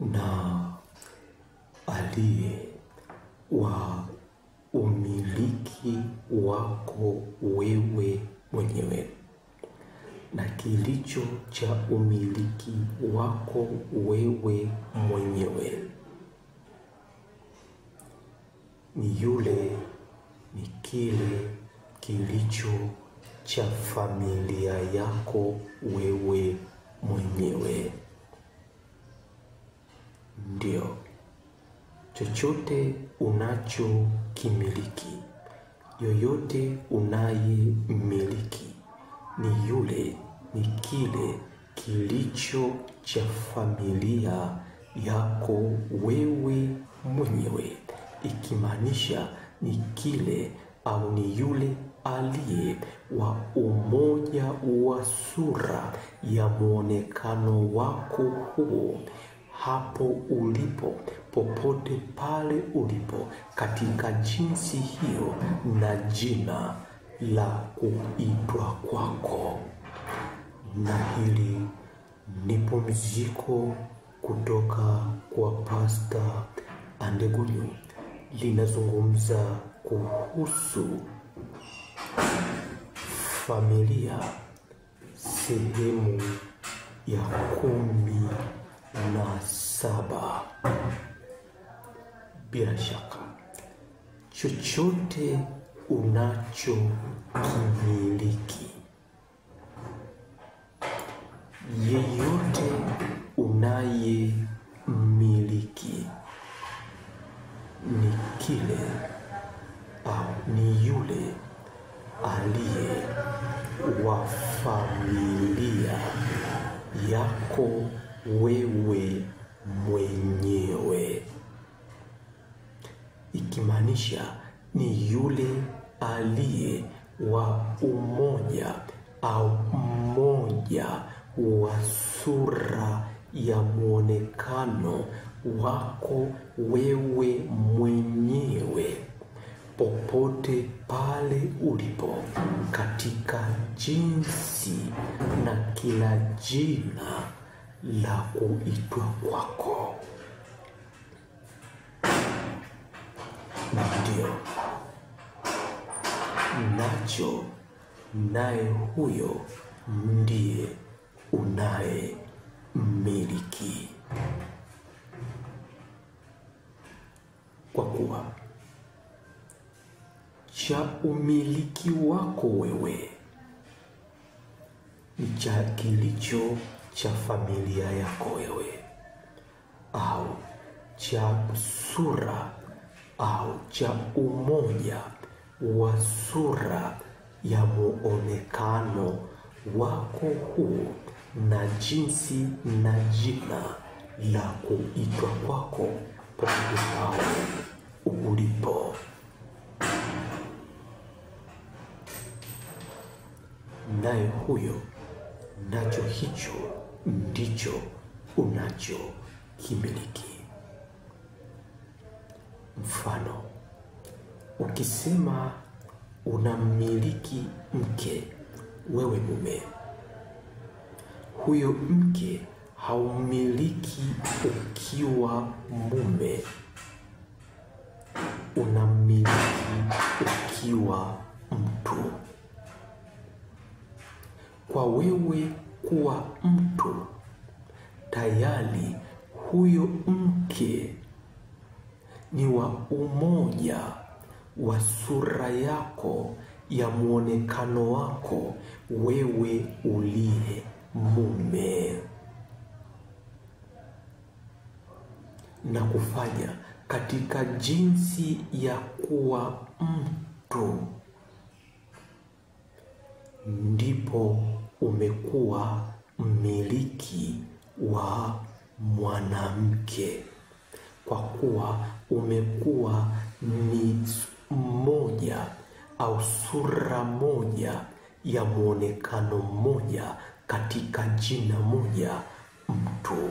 na aliye wa umiliki wako wewe mwenyewe, na kilicho cha umiliki wako wewe mwenyewe ni kile kilicho cha familia yako wewe mwenyewe. Ndio, chochote unachokimiliki, yoyote unayemiliki ni kile kilicho cha familia yako wewe mwenyewe, ikimaanisha ni kile au ni yule aliye wa umoja wa sura ya muonekano wako huo, hapo ulipo, popote pale ulipo, katika jinsi hiyo na jina la kuitwa kwako. Na hili ni pumziko kutoka kwa Pastor Andegunyu, linazungumza kuhusu familia sehemu ya 17. Bila shaka, chochote unachokimiliki, yeyote unayemiliki, ni kile au ni yule aliye wa familia yako wewe mwenyewe, ikimaanisha ni yule aliye wa umoja au mmoja wa sura ya muonekano wako wewe mwenyewe, popote pale ulipo, katika jinsi na kila jina la kuitwa kwako. Na ndio, nacho naye huyo ndiye unaye miliki, kwa kuwa cha umiliki wako wewe ni cha kilicho cha familia yako wewe, au cha sura au cha umoja wa sura ya muonekano wako huu, na jinsi na jina la kuitwa kwako popote pale ulipo. Naye huyo, nacho hicho ndicho unachokimiliki. Mfano, ukisema unamiliki mke wewe mume, huyo mke haumiliki ukiwa mume, unamiliki ukiwa mtu. Kwa wewe kuwa mtu, tayari huyo mke ni wa umoja wa sura yako ya muonekano wako wewe uliye mume, na kufanya katika jinsi ya kuwa mtu, ndipo umekuwa mmiliki wa mwanamke, kwa kuwa umekuwa ni mmoja au sura moja ya muonekano mmoja katika jina moja, mtu.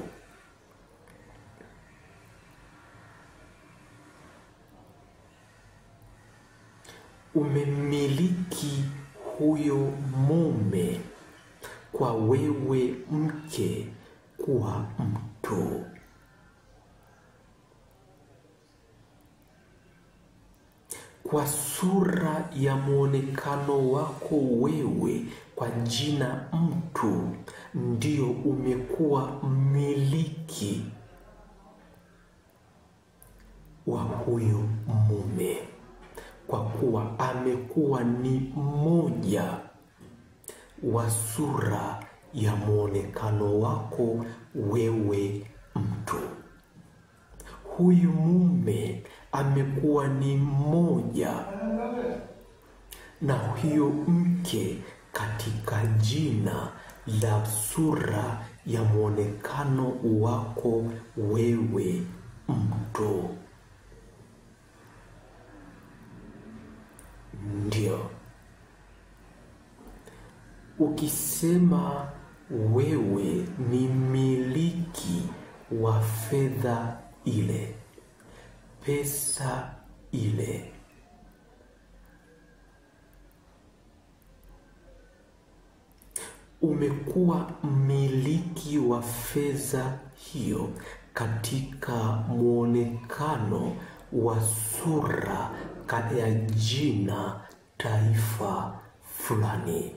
Umemiliki huyo mume kwa wewe mke kuwa mtu, kwa sura ya muonekano wako wewe, kwa jina mtu, ndio umekuwa mmiliki wa huyo mume, kwa kuwa amekuwa ni mmoja wa sura ya muonekano wako wewe mtu. Huyu mume amekuwa ni mmoja na huyo mke katika jina la sura ya muonekano wako wewe mtu. Ndio ukisema wewe ni miliki wa fedha ile, pesa ile, umekuwa mmiliki wa fedha hiyo katika muonekano wa sura ya jina taifa fulani.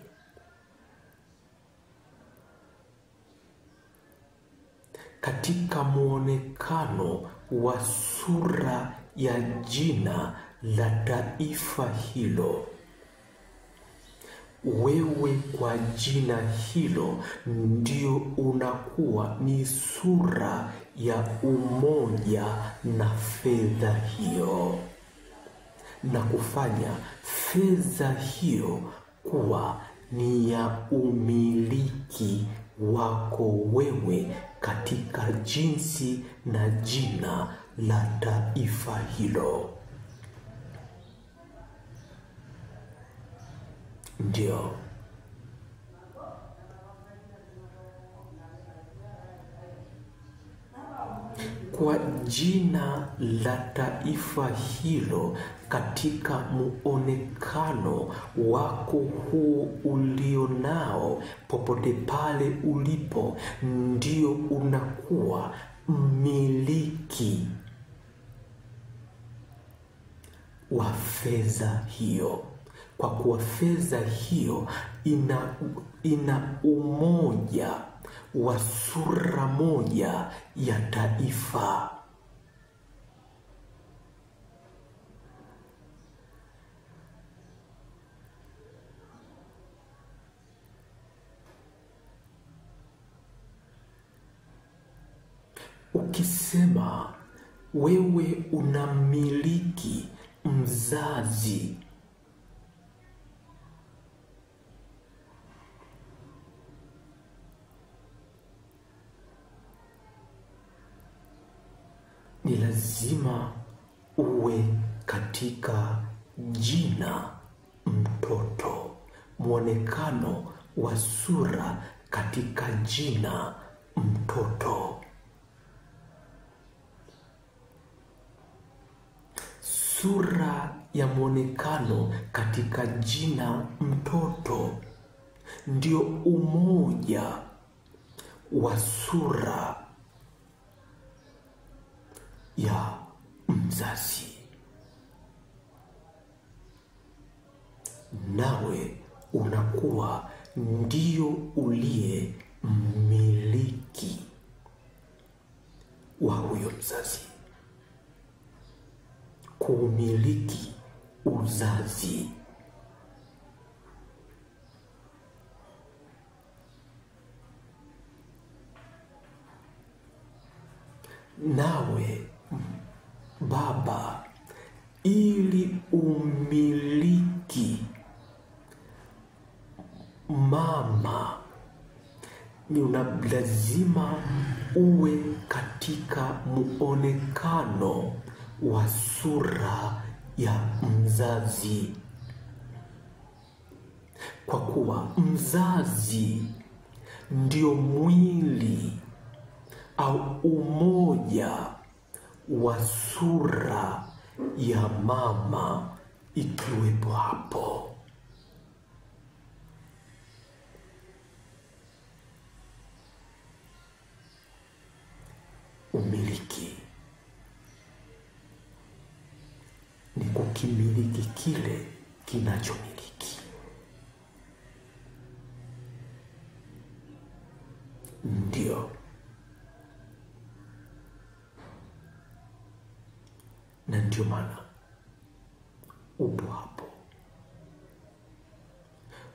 Katika muonekano wa sura ya jina la taifa hilo, wewe kwa jina hilo ndio unakuwa ni sura ya umoja na fedha hiyo, na kufanya fedha hiyo kuwa ni ya umiliki wako wewe katika jinsi na jina la taifa hilo. Ndio kwa jina la taifa hilo, katika muonekano wako huo ulionao popote pale ulipo, ndio unakuwa mmiliki wa fedha hiyo, kwa kuwa fedha hiyo ina umoja wa sura moja ya taifa. Ukisema wewe unamiliki mzazi, ni lazima uwe katika jina mtoto, muonekano wa sura katika jina mtoto. Sura ya muonekano katika jina mtoto ndio umoja wa sura ya mzazi, nawe unakuwa ndio uliye mmiliki wa huyo mzazi, kuumiliki uzazi. Nawe baba, ili umiliki mama, ni lazima uwe katika muonekano wa sura ya mzazi, kwa kuwa mzazi ndio mwili au umoja wa sura ya mama ikiwepo hapo. Umiliki ni ukimiliki kile kinachomiliki. Ndio. Na ndio maana upo hapo.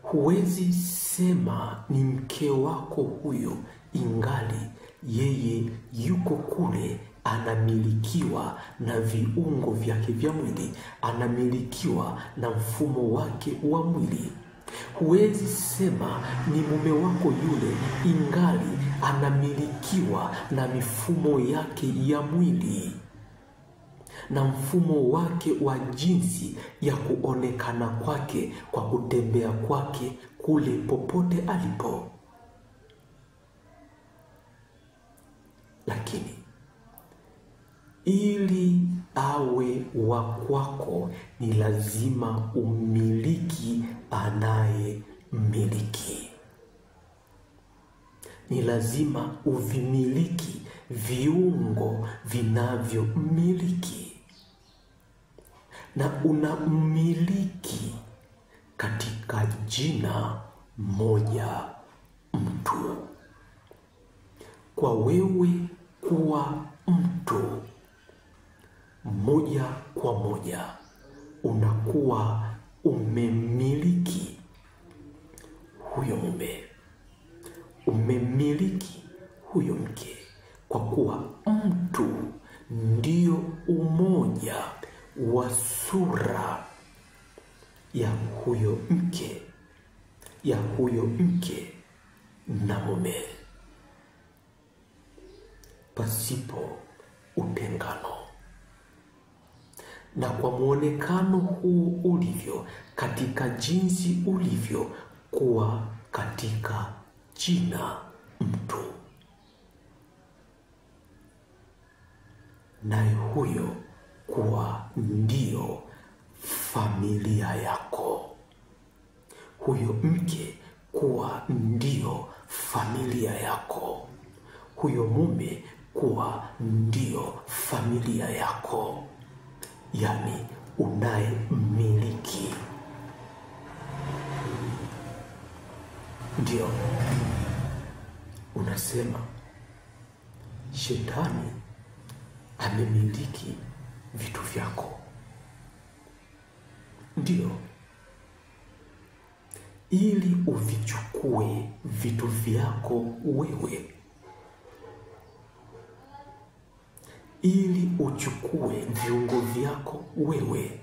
Huwezi sema ni mke wako huyo ingali yeye yuko kule, anamilikiwa na viungo vyake vya mwili, anamilikiwa na mfumo wake wa mwili. Huwezi sema ni mume wako yule ingali anamilikiwa na mifumo yake ya mwili na mfumo wake wa jinsi ya kuonekana kwake kwa kutembea kwake kule popote alipo. Lakini ili awe wa kwako ni lazima umiliki anayemiliki. Ni lazima uvimiliki viungo vinavyomiliki. Na unamiliki katika jina moja mtu. Kwa wewe kuwa mtu, moja kwa moja unakuwa umemiliki huyo mume, umemiliki huyo mke, kwa kuwa mtu ndio umoja wa sura ya huyo mke na mume, pasipo utengano. Na kwa muonekano huu ulivyo, katika jinsi ulivyo kuwa katika jina mtu, naye huyo kuwa ndio familia yako, huyo mke kuwa ndio familia yako, huyo mume kuwa ndio familia yako, yani unayemiliki. Ndio unasema shetani amemiliki vitu vyako. Ndio, ili uvichukue vitu vyako wewe, ili uchukue viungo vyako wewe,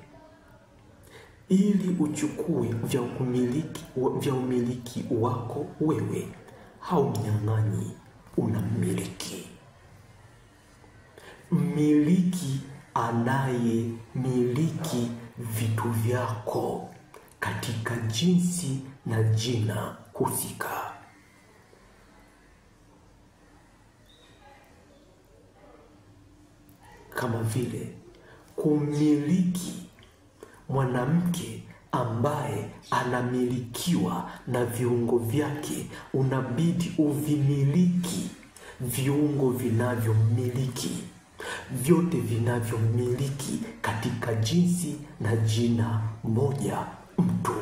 ili uchukue vya umiliki wako wewe, haumnyang'anyi, unamiliki. Mmiliki anayemiliki vitu vyako katika jinsi na jina husika. Kama vile kumiliki mwanamke ambaye anamilikiwa na viungo vyake, unabidi uvimiliki viungo vinavyomiliki, vyote vinavyomiliki katika jinsi na jina moja mtu.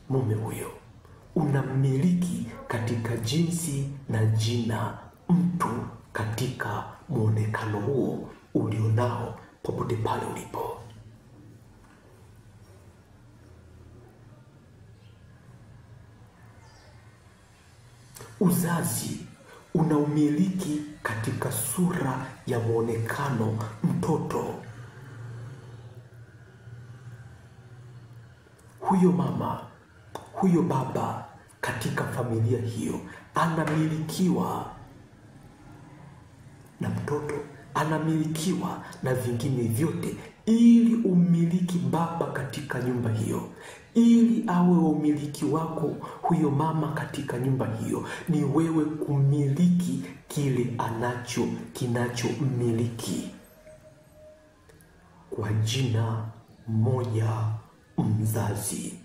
Mume huyo unamiliki katika jinsi na jina mtu, katika muonekano huo ulionao popote pale ulipo. Uzazi unaumiliki katika sura ya muonekano mtoto. Huyo mama, huyo baba katika familia hiyo anamilikiwa na mtoto, anamilikiwa na vingine vyote. Ili umiliki baba katika nyumba hiyo, ili awe umiliki wako huyo mama katika nyumba hiyo, ni wewe kumiliki kile kinachomiliki kwa jina moja mzazi.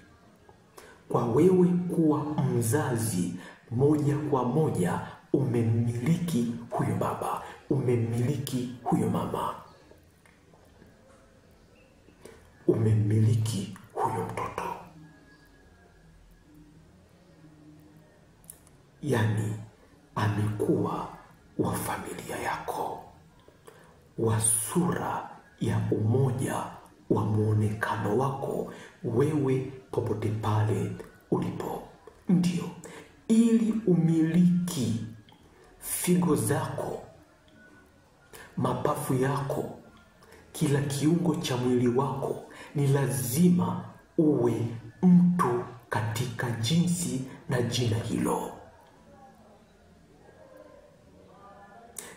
Kwa wewe kuwa mzazi moja kwa moja umemmiliki huyo baba, umemmiliki huyo mama, umemmiliki huyo mtoto. Yaani amekuwa wa familia yako, wa sura ya umoja wa muonekano wako wewe popote pale ulipo. Ndio, ili umiliki figo zako, mapafu yako, kila kiungo cha mwili wako, ni lazima uwe mtu katika jinsi na jina hilo.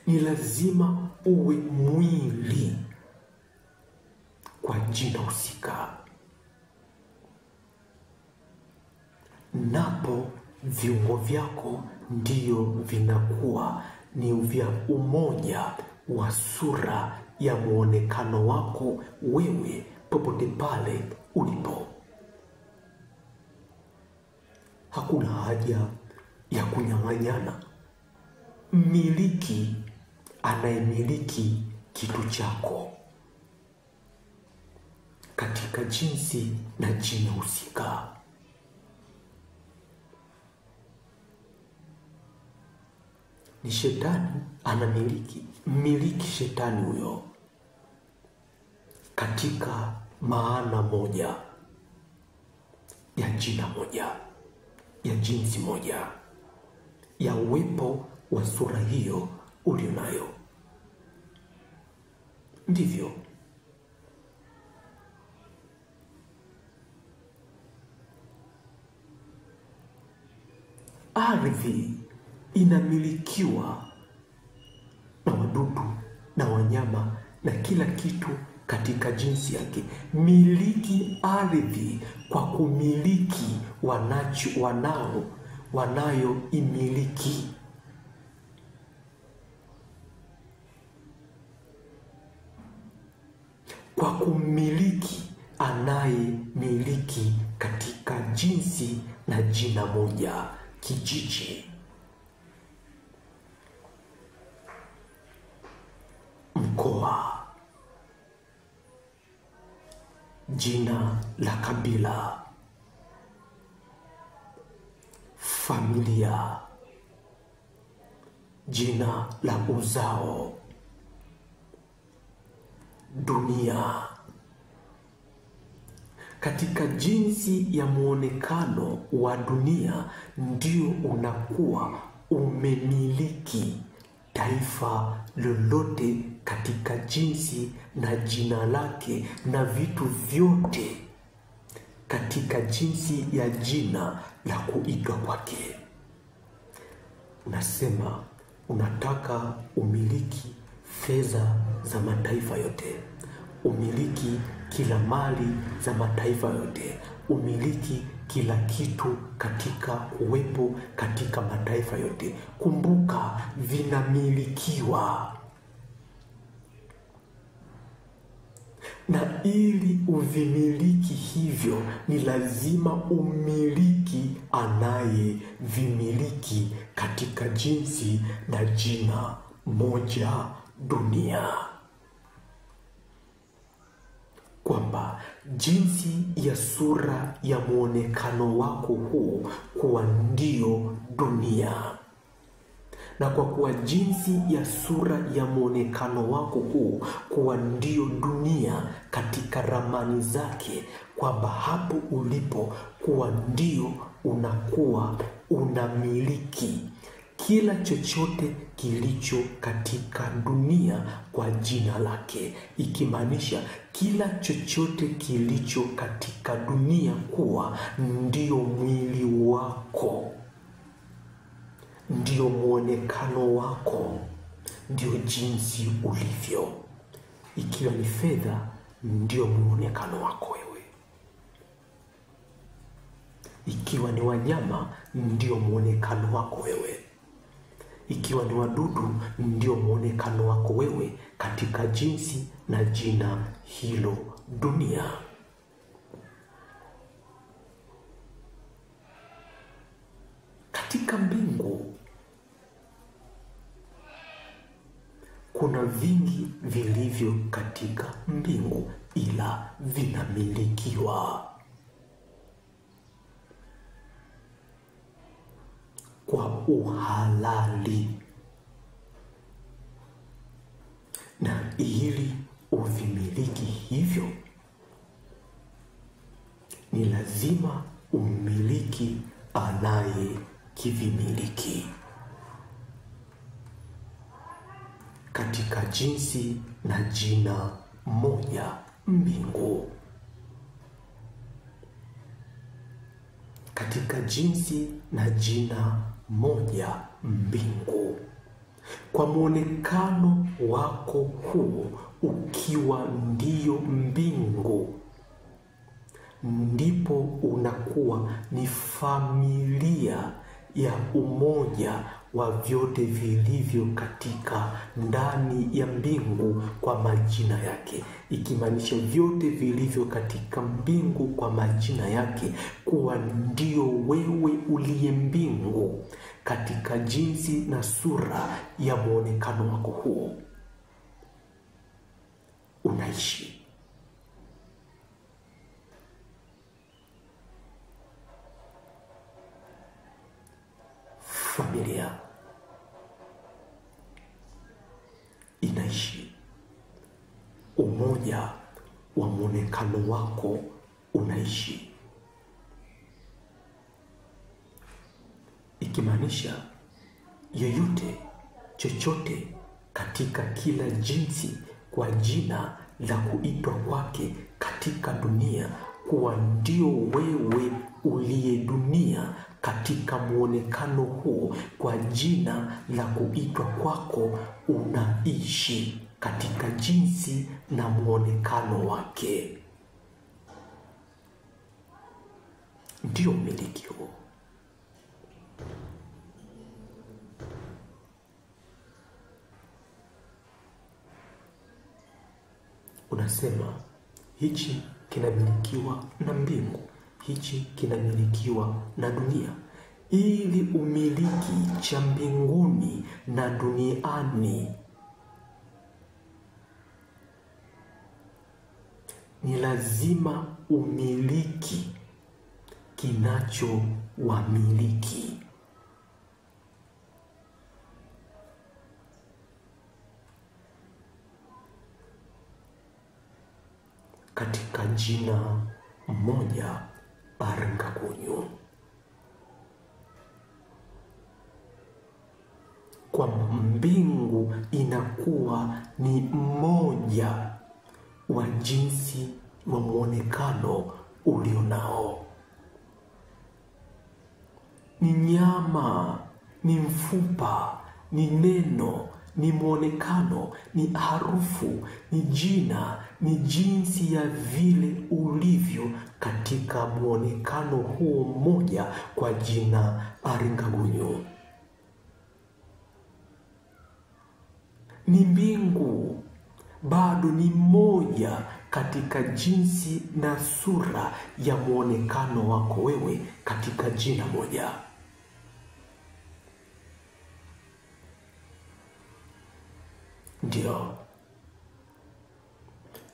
Ni lazima uwe mwili kwa jina husika. Napo viungo vyako ndio vinakuwa ni vya umoja wa sura ya muonekano wako wewe popote pale ulipo. Hakuna haja ya kunyang'anyana. Mmiliki anayemiliki kitu chako katika jinsi na jina husika. Ni shetani anamiliki. Mmiliki shetani huyo katika maana moja ya jina moja, ya jinsi moja, ya uwepo wa sura hiyo ulionayo. Ndivyo ardhi inamilikiwa na wadudu na wanyama na kila kitu katika jinsi yake. Miliki ardhi kwa kumiliki wanayoimiliki. Kwa kumiliki anayemiliki katika jinsi na jina moja. Kijiji, mkoa, jina la kabila, familia, jina la uzao, dunia. Katika jinsi ya muonekano wa dunia ndio unakuwa umemiliki taifa lolote katika jinsi na jina lake, na vitu vyote katika jinsi ya jina la kuitwa kwake. Unasema unataka umiliki fedha za mataifa yote, umiliki kila mali za mataifa yote, umiliki kila kitu katika kuwepo katika mataifa yote. Kumbuka, vinamilikiwa. Na ili uvimiliki hivyo, ni lazima umiliki anayevimiliki katika jinsi na jina moja, dunia. Kwamba jinsi ya sura ya muonekano wako huu kuwa ndio dunia. Na kwa kuwa jinsi ya sura ya muonekano wako huu kuwa ndio dunia katika ramani zake, kwamba hapo ulipo kuwa ndio unakuwa unamiliki kila chochote kilicho katika dunia kwa jina lake, ikimaanisha kila chochote kilicho katika dunia kuwa ndio mwili wako, ndio muonekano wako, ndio jinsi ulivyo. Ikiwa ni fedha, ndio muonekano wako wewe. Ikiwa ni wanyama, ndio muonekano wako wewe. Ikiwa ni wadudu, ndio muonekano wako wewe katika jinsi na jina hilo, dunia. Katika mbingu kuna vingi vilivyo katika mbingu, ila vinamilikiwa kwa uhalali, na ili uvimiliki hivyo ni lazima ummiliki anayekivimiliki katika jinsi na jina moja mbingu. Katika jinsi na jina moja mbingu. Kwa muonekano wako huu ukiwa ndiyo mbingu, ndipo unakuwa ni familia ya umoja wa vyote vilivyo katika ndani ya mbingu kwa majina yake, ikimaanisha vyote vilivyo katika mbingu kwa majina yake kuwa ndio wewe uliye mbingu katika jinsi na sura ya muonekano wako huo unaishi. Familia inaishi, umoja wa muonekano wako unaishi, ikimaanisha yoyote chochote katika kila jinsi kwa jina la kuitwa kwake katika dunia kuwa ndio wewe uliye dunia katika muonekano huo kwa jina la kuitwa kwako unaishi katika jinsi na muonekano wake. Ndio umiliki huo. Unasema hichi kinamilikiwa na mbingu, hichi kinamilikiwa na dunia. Ili umiliki cha mbinguni na duniani ni lazima umiliki kinachowamiliki. Katika jina moja Aringagunyu, kwa mbingu inakuwa ni mmoja wa jinsi wa muonekano ulionao. Ni nyama, ni mfupa, ni neno, ni muonekano, ni harufu, ni jina, ni jinsi ya vile ulivyo katika muonekano huo mmoja kwa jina Aringagunyu. Ni mbingu, bado ni moja katika jinsi na sura ya muonekano wako wewe katika jina moja. Ndio,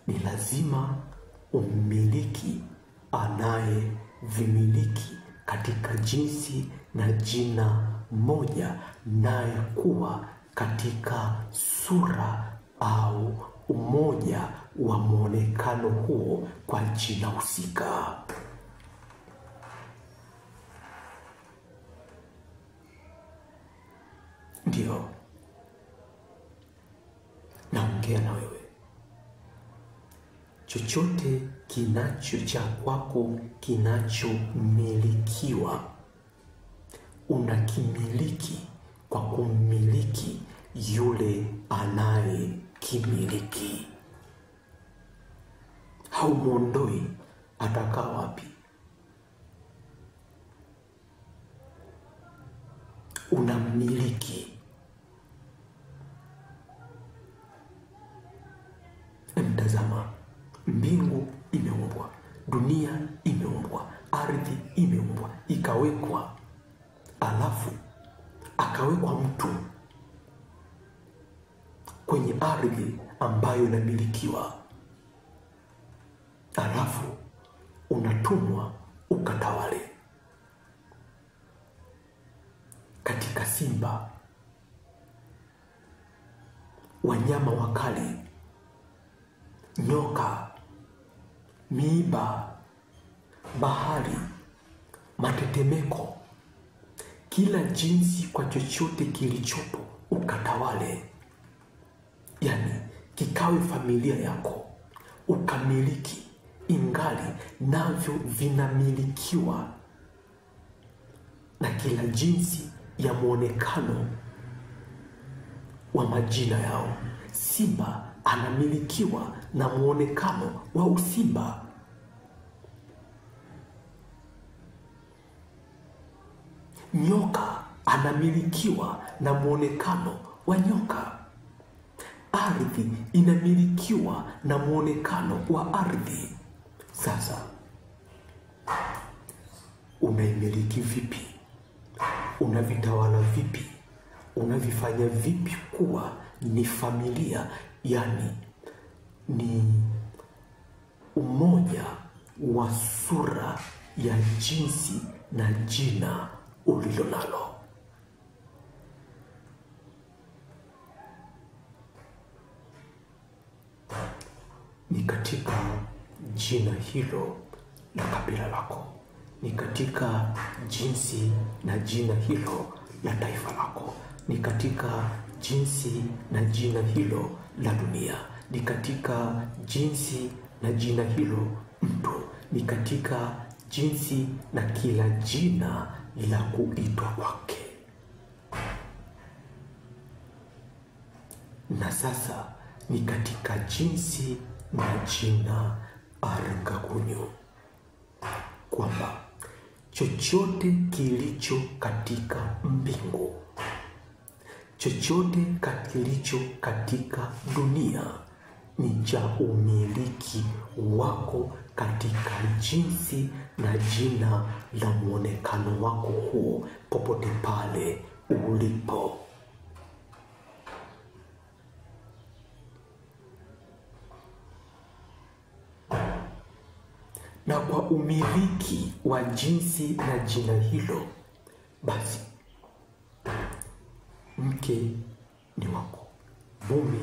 ni lazima ummiliki anayevimiliki katika jinsi na jina moja, naye kuwa katika sura au umoja wa muonekano huo kwa jina husika. Ndio naongea na wewe. Chochote kinacho cha kwako kinachomilikiwa unakimiliki kwa kummiliki yule anayekimiliki. Haumuondoi atakaa wapi. Unamiliki. Mtazama, mbingu imeumbwa, dunia imeumbwa, ardhi imeumbwa, ikawekwa alafu akawekwa mtu kwenye ardhi ambayo inamilikiwa, alafu unatumwa ukatawale katika simba, wanyama wakali, nyoka, miiba, bahari, matetemeko, kila jinsi kwa chochote kilichopo ukatawale. Yani kikawe familia yako, ukamiliki, ingali navyo vinamilikiwa na kila jinsi ya muonekano wa majina yao. Simba anamilikiwa na muonekano wa usimba. Nyoka anamilikiwa na muonekano wa nyoka. Ardhi inamilikiwa na muonekano wa ardhi. Sasa unaimiliki vipi? Unavitawala vipi? Unavifanya vipi kuwa ni familia, yani ni umoja wa sura ya jinsi na jina ulilo nalo? Ni katika jina hilo la kabila lako, ni katika jinsi na jina hilo la taifa lako, ni katika jinsi na jina hilo la dunia, ni katika jinsi na jina hilo mtu, ni katika jinsi na kila jina la kuitwa kwake. Na sasa ni katika jinsi na jina Aringakunyu, kwamba chochote kilicho katika mbingu, chochote kilicho katika dunia ni cha umiliki wako katika jinsi na jina la muonekano wako huo, popote pale ulipo. Na kwa umiliki wa jinsi na jina hilo, basi mke ni wako, mume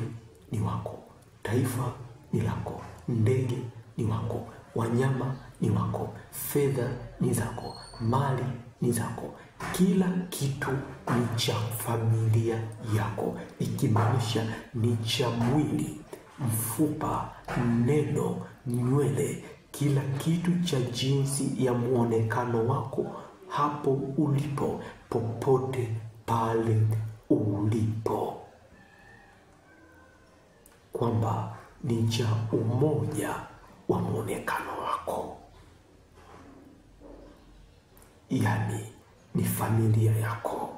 ni wako, taifa ni lako, ndege ni wako, wanyama ni wako, fedha ni zako, mali ni zako, kila kitu ni cha familia yako, ikimaanisha ni cha mwili, mfupa, neno, nywele, kila kitu cha jinsi ya muonekano wako hapo ulipo, popote pale ulipo, kwamba ni cha umoja wa muonekano wako, yani ni familia yako,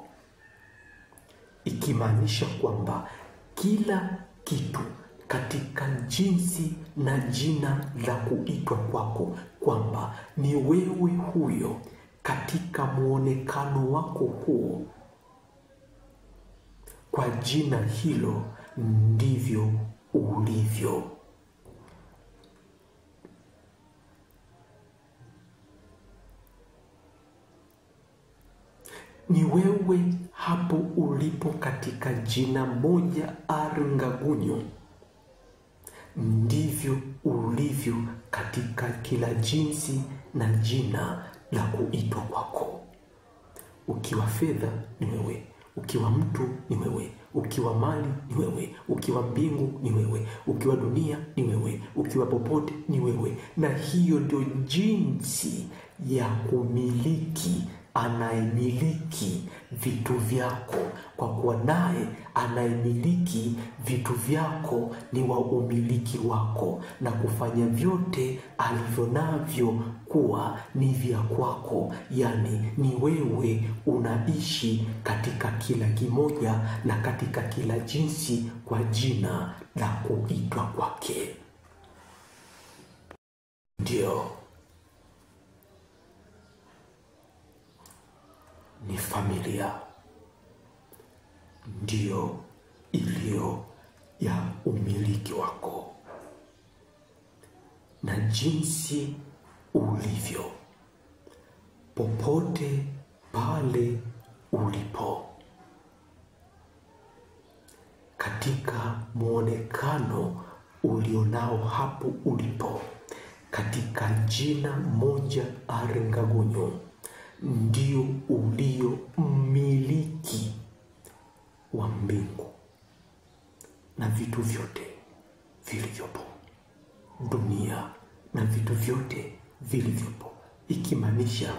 ikimaanisha kwamba kila kitu katika jinsi na jina la kuitwa kwako, kwamba ni wewe huyo katika muonekano wako huo, kwa jina hilo ndivyo ulivyo. Ni wewe hapo ulipo katika jina moja Aringakunyu, ndivyo ulivyo katika kila jinsi na jina la kuitwa kwako. Ukiwa fedha ni wewe, ukiwa mtu ni wewe, ukiwa mali ni wewe, ukiwa mbingu ni wewe, ukiwa dunia ni wewe, ukiwa popote ni wewe. Na hiyo ndio jinsi ya kumiliki, anayemiliki vitu vyako, kwa kuwa naye anayemiliki vitu vyako ni wa umiliki wako, na kufanya vyote alivyo navyo kuwa ni vya kwako. Yani ni wewe unaishi katika kila kimoja na katika kila jinsi kwa jina la kuitwa kwake. Ndio ni familia, ndiyo iliyo ya umiliki wako. Na jinsi ulivyo, popote pale ulipo, katika muonekano ulionao hapo ulipo, katika jina moja Arengagunyo, ndio ulio mmiliki wa mbingu na vitu vyote vilivyopo, dunia na vitu vyote vilivyopo, ikimaanisha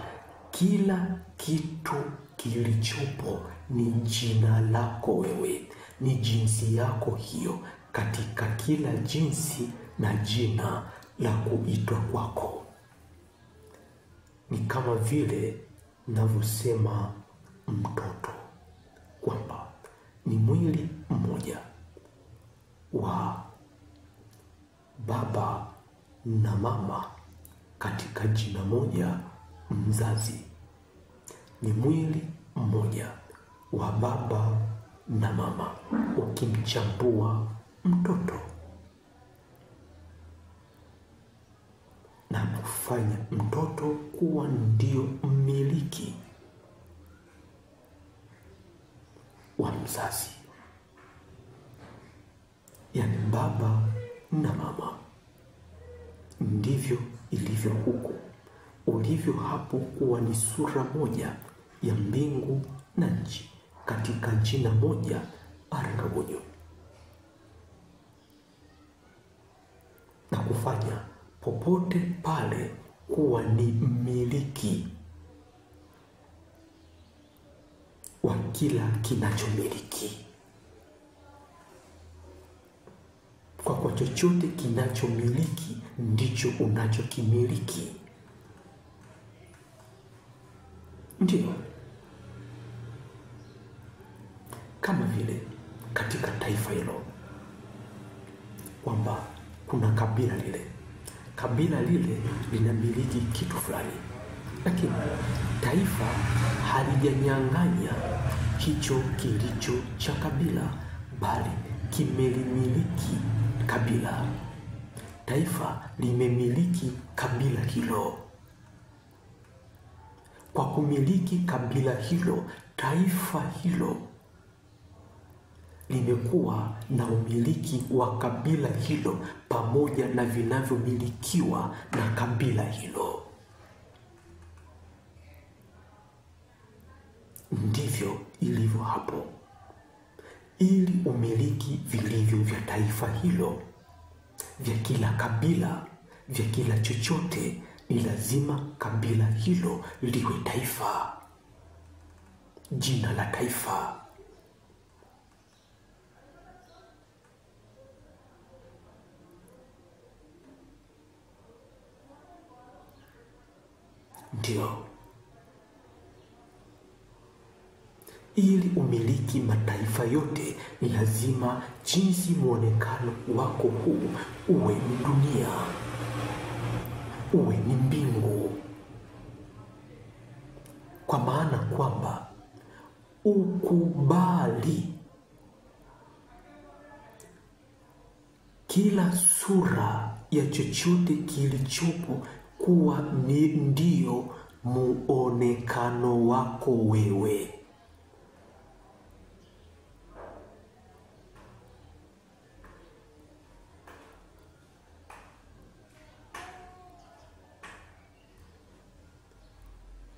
kila kitu kilichopo ni jina lako wewe, ni jinsi yako hiyo, katika kila jinsi na jina la kuitwa kwako. Ni kama vile ninavyosema mtoto kwamba ni mwili mmoja wa baba na mama katika jina moja mzazi. Ni mwili mmoja wa baba na mama ukimchambua mtoto na kufanya mtoto kuwa ndio mmiliki wa mzazi, yani baba na mama. Ndivyo ilivyo huku ulivyo hapo, kuwa ni sura moja ya mbingu na nchi katika jina moja Arengagunyo, na kufanya popote pale kuwa ni mmiliki wa kila kinachomiliki. Kwa chochote kinachomiliki ndicho unachokimiliki. Ndio kama vile katika taifa hilo kwamba kuna kabila lile linamiliki kitu fulani, lakini taifa halijanyang'anya hicho kilicho cha kabila, bali kimelimiliki kabila. Taifa limemiliki kabila hilo. Kwa kumiliki kabila hilo, taifa hilo limekuwa na umiliki wa kabila hilo pamoja na vinavyomilikiwa na kabila hilo. Ndivyo ilivyo hapo. Ili umiliki vilivyo vya taifa hilo, vya kila kabila, vya kila chochote, ni lazima kabila hilo liwe taifa, jina la taifa. Ndio, ili umiliki mataifa yote ni lazima jinsi muonekano wako huu uwe ni dunia, uwe ni mbingu. Kwa maana kwamba ukubali kila sura ya chochote kilichopo kuwa ni ndio muonekano wako wewe.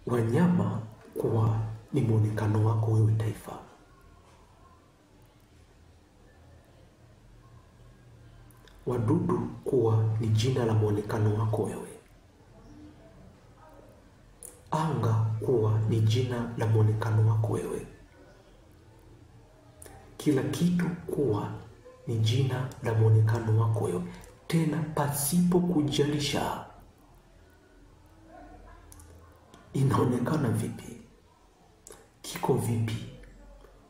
Wanyama kuwa ni muonekano wako wewe taifa. Wadudu kuwa ni jina la muonekano wako wewe. Anga kuwa ni jina la muonekano wako wewe. Kila kitu kuwa ni jina la muonekano wako wewe, tena pasipo kujalisha inaonekana vipi, kiko vipi,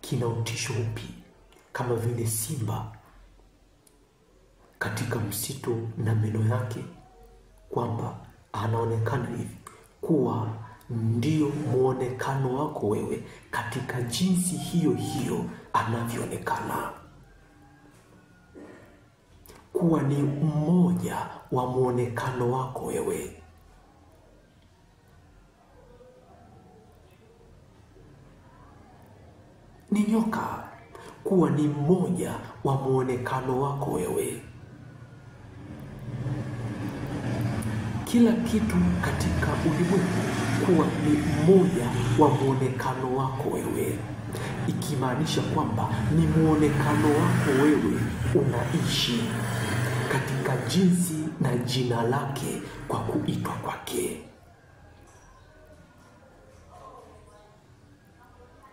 kina utisho upi. Kama vile simba katika msitu na meno yake, kwamba anaonekana hivi kuwa ndio muonekano wako wewe katika jinsi hiyo hiyo anavyoonekana. Kuwa ni mmoja wa muonekano wako wewe. Ni nyoka. Kuwa ni mmoja wa muonekano wako wewe. Kila kitu katika ulimwengu kuwa ni mmoja wa muonekano wako wewe, ikimaanisha kwamba ni muonekano wako wewe unaishi katika jinsi na jina lake kwa kuitwa kwake.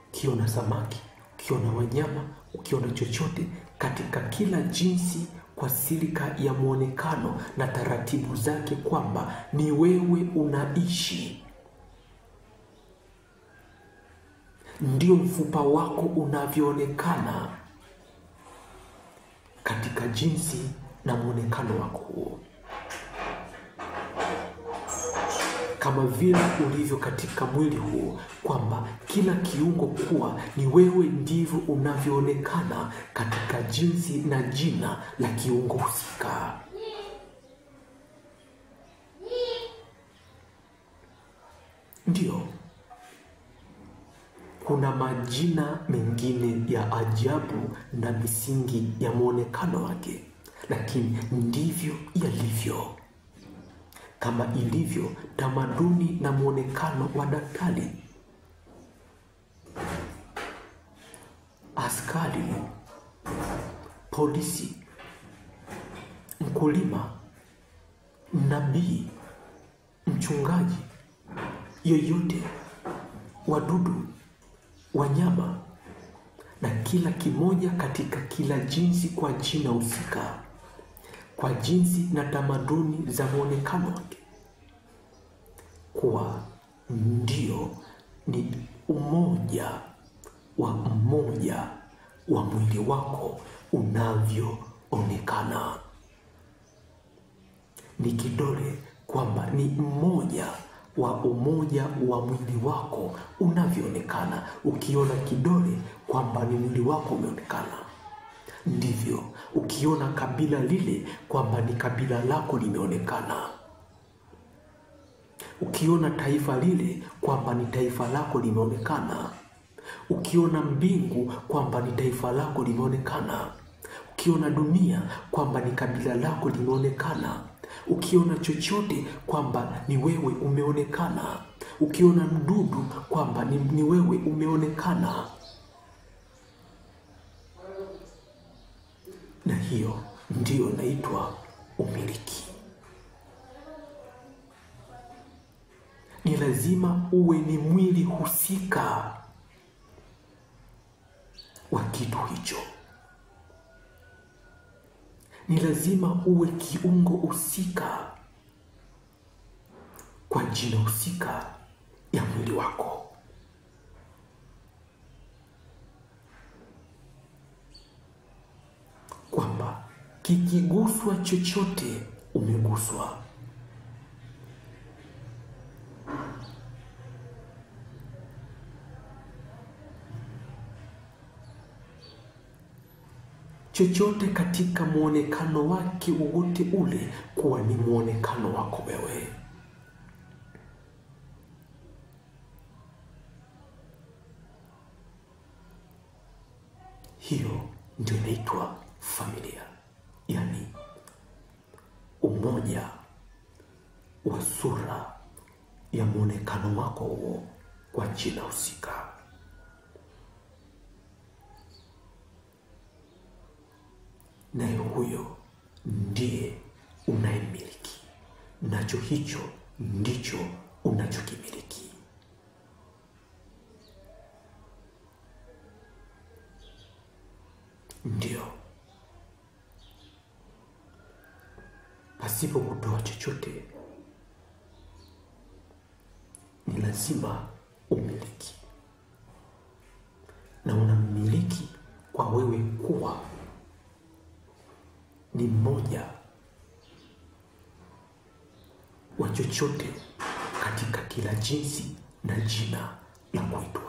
Ukiona samaki, ukiona wanyama, ukiona chochote katika kila jinsi kwa silika ya muonekano na taratibu zake, kwamba ni wewe unaishi. Ndio mfupa wako unavyoonekana katika jinsi na muonekano wako huo. Kama vile ulivyo katika mwili huo, kwamba kila kiungo kuwa ni wewe, ndivyo unavyoonekana katika jinsi na jina la kiungo husika. Ndio, kuna majina mengine ya ajabu na misingi ya muonekano wake, lakini ndivyo yalivyo. Kama ilivyo tamaduni na muonekano wa daktari, askari, polisi, mkulima, nabii, mchungaji, yoyote, wadudu, wanyama, na kila kimoja katika kila jinsi kwa jina husika, kwa jinsi na tamaduni za muonekano wake, kuwa ndio ni mmoja wa mwili wako unavyoonekana. Ni kidole, kwamba ni umoja wa mwili wako unavyoonekana. Ukiona kidole, kwamba ni mwili wako umeonekana. Ndivyo ukiona kabila lile, kwamba ni kabila lako limeonekana. Ukiona taifa lile, kwamba ni taifa lako limeonekana. Ukiona mbingu, kwamba ni taifa lako limeonekana. Ukiona dunia, kwamba ni kabila lako limeonekana. Ukiona chochote, kwamba ni wewe umeonekana. Ukiona mdudu, kwamba ni wewe umeonekana. Na hiyo ndiyo inaitwa umiliki. Ni lazima uwe ni mwili husika wa kitu hicho. Ni lazima uwe kiungo husika kwa jina husika ya mwili wako. Kwamba kikiguswa chochote, umeguswa. Chochote katika muonekano wake wowote ule, kuwa ni muonekano wako wewe. Hiyo ndio inaitwa familia, yani umoja wa sura ya muonekano wako huo kwa jina husika. Naye huyo ndiye unayemiliki, nacho hicho ndicho unachokimiliki. Ndio, pasipo kutoa chochote, ni lazima umiliki, na unamiliki kwa wewe kuwa ni mmoja wa chochote katika kila jinsi na jina la kuitwa,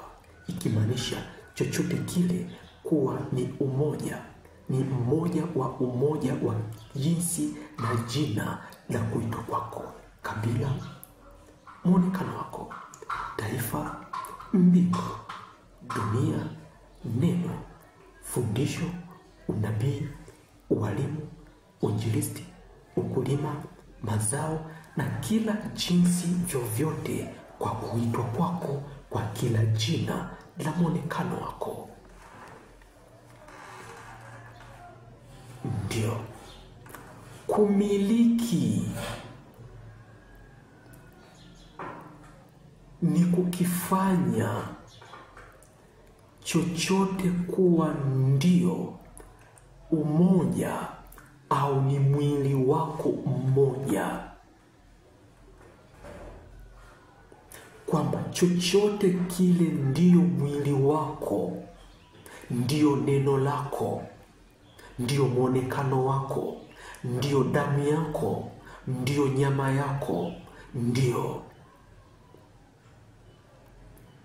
ikimaanisha chochote kile kuwa ni umoja, ni mmoja wa jinsi na jina la kuitwa kwako: kabila, muonekano wako, taifa, mbingu, dunia, neno, fundisho, unabii, ualimu, uinjilisti, ukulima, mazao na kila jinsi vyovyote kwa kuitwa kwako, kwa kila jina la muonekano wako. Ndio kumiliki ni kukifanya chochote kuwa ndio umoja au ni mwili wako mmoja, kwamba chochote kile ndio mwili wako, ndio neno lako, ndio muonekano wako, ndio damu yako, ndio nyama yako, ndio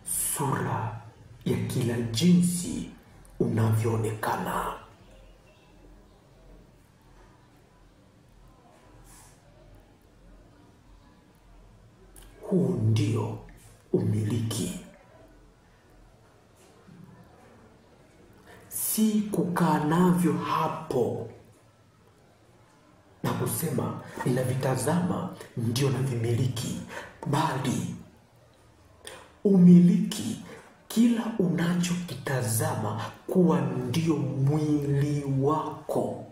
sura ya kila jinsi unavyoonekana. Huu ndio umiliki, si kukaa navyo hapo na kusema ninavitazama ndio navimiliki, bali umiliki kila unachokitazama kuwa ndio mwili wako,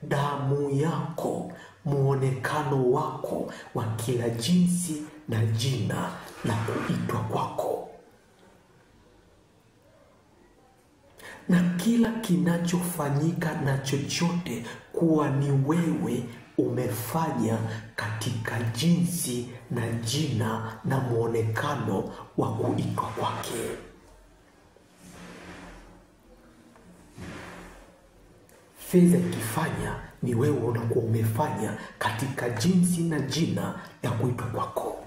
damu yako, muonekano wako wa kila jinsi na jina la kuitwa kwako. Na kila kinachofanyika na chochote kuwa ni wewe umefanya katika jinsi na jina na muonekano wa kuitwa kwake. Fedha ikifanya ni wewe unakuwa umefanya katika jinsi na jina la kuitwa kwako.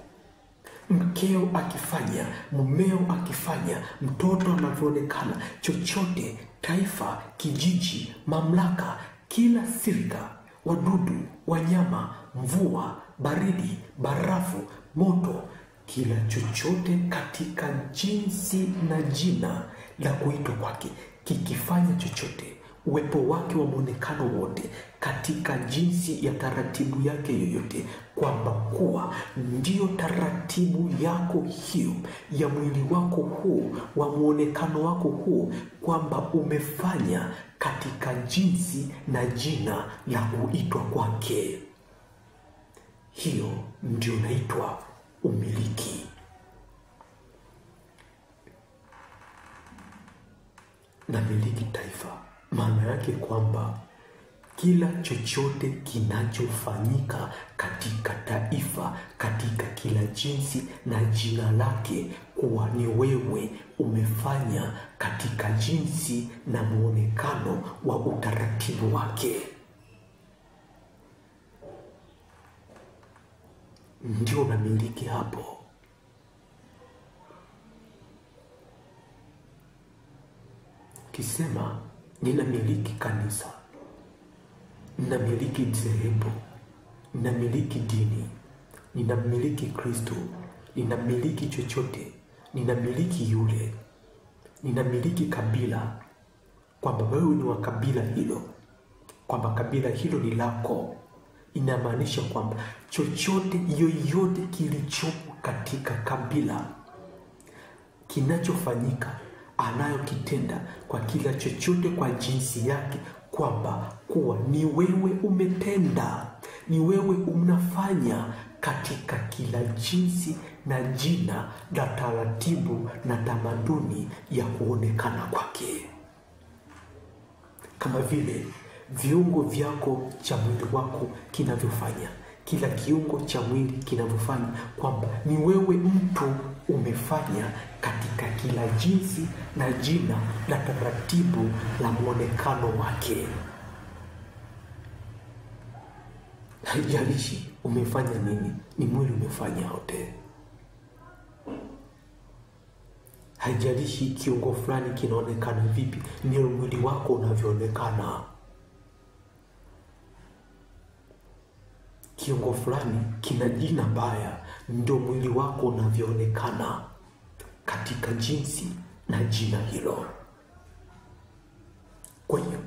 Mkeo akifanya, mumeo akifanya, mtoto anavyoonekana, chochote, taifa, kijiji, mamlaka, kila sirika, wadudu, wanyama, mvua, baridi, barafu, moto, kila chochote katika jinsi na jina la kuitwa kwake, kikifanya chochote, uwepo wake wa muonekano wote katika jinsi ya taratibu yake yoyote, kwamba kuwa ndio taratibu yako hiyo ya mwili wako huu, wa muonekano wako huu, kwamba umefanya katika jinsi na jina la kuitwa kwake. Hiyo ndio inaitwa umiliki. Na miliki taifa, maana yake kwamba kila chochote kinachofanyika katika taifa, katika kila jinsi na jina lake, kuwa ni wewe umefanya katika jinsi na muonekano wa utaratibu wake. Ndio unamiliki hapo. Kisema ninamiliki kanisa, ninamiliki dhehebu, ninamiliki dini, ninamiliki Kristo, ninamiliki chochote, ninamiliki yule, ninamiliki kabila, kwamba wewe ni wa kabila hilo, kwamba kabila hilo ni lako, inamaanisha kwamba chochote yoyote kilichopo katika kabila kinachofanyika anayokitenda kwa kila chochote kwa jinsi yake, kwamba kuwa ni wewe umetenda, ni wewe unafanya katika kila jinsi na jina la taratibu na tamaduni ya kuonekana kwake. Kama vile viungo vyako cha mwili wako kinavyofanya, kila kiungo cha mwili kinavyofanya, kwamba ni wewe mtu umefanya katika kila jinsi na jina la taratibu la muonekano wake. Haijalishi umefanya nini, ni mwili umefanya yote. Haijalishi kiungo fulani kinaonekana vipi, ni mwili wako unavyoonekana. Kiungo fulani kina jina baya, ndio mwili wako unavyoonekana katika jinsi na jina hilo. Kwa hiyo